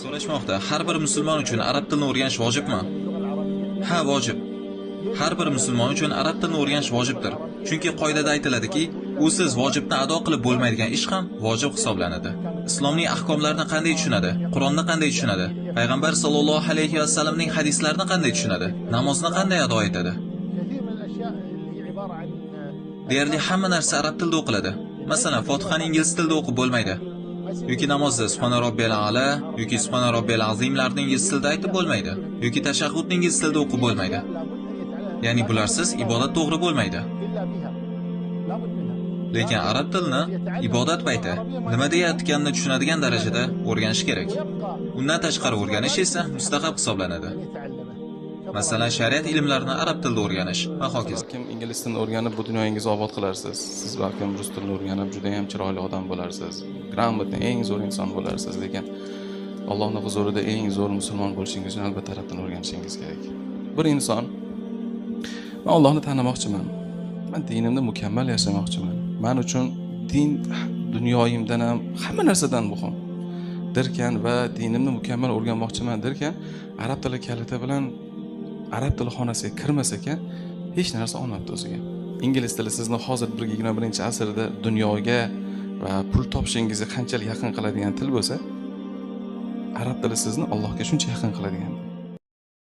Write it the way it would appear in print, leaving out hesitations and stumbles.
So'rashmoqda, har bir musulmon uchun arab tilini o'rganish vojibmi? Ha, vojib. Har bir musulmon uchun arab tilini o'rganish vojibdir. Chunki qoidada aytiladiki, usiz vojibni ado qilib bo'lmaydigan ish ham vojib hisoblanadi. Islomning ahkomlarini qanday tushunadi? Qur'onni qanday tushunadi? Payg'ambar sollallohu alayhi va sallamning hadislarini qanday tushunadi? Namozni qanday ado etadi? Deyarli hamma narsa arab tilida o'qiladi. Masalan, Fotihani ingliz tilida o'qib bo'lmaydi. Yoki namozda Subhana robbiyal a'la yoki Subhana robbiyal azimlarni ingliz tilida aytib bo'lmaydi. Yoki tashahhudni ingliz tilida o'qib bo'lmaydi. Ya'ni bularsiz ibodat to'g'ri bo'lmaydi. Lekin arab tilini ibodat payti nima deyayotganini tushunadigan darajada o'rganish kerak. Undan tashqari o'rganish esa mustahab hisoblanadi. Masalan, shariat ilmlarini arab tilida o'rganish va hokazo. Kim ingliz tilini o'rganib bu dunyoyingizni obod qilarsiz. Siz balkim rus tilini o'rganib juda ham chiroyli odam bo'larsiz. Gрамотный, eng zo'r inson bo'larsiz, lekin Allohning huzurida eng zo'r musulmon bo'lishingiz uchun albatta arab tilini o'rganishingiz kerak. Bir inson men Allohni tanimoqchiman. Men dinimni mukammal yashamoqchiman. Men uchun din dunyoyimdan ham hamma narsadan muhim. Dirkan va dinimni mukammal o'rganmoqchiman dirkan, arab tili kaliti bilan arab tili xonasiga kirmas ekan, hech narsa olmabdi o'ziga. Ingliz tili sizni hozir 21-asrda dunyoga va pul topishingizga qanchalik yaqin qiladigan til bo'lsa, arab tili sizni Allohga shuncha yaqin qiladigan.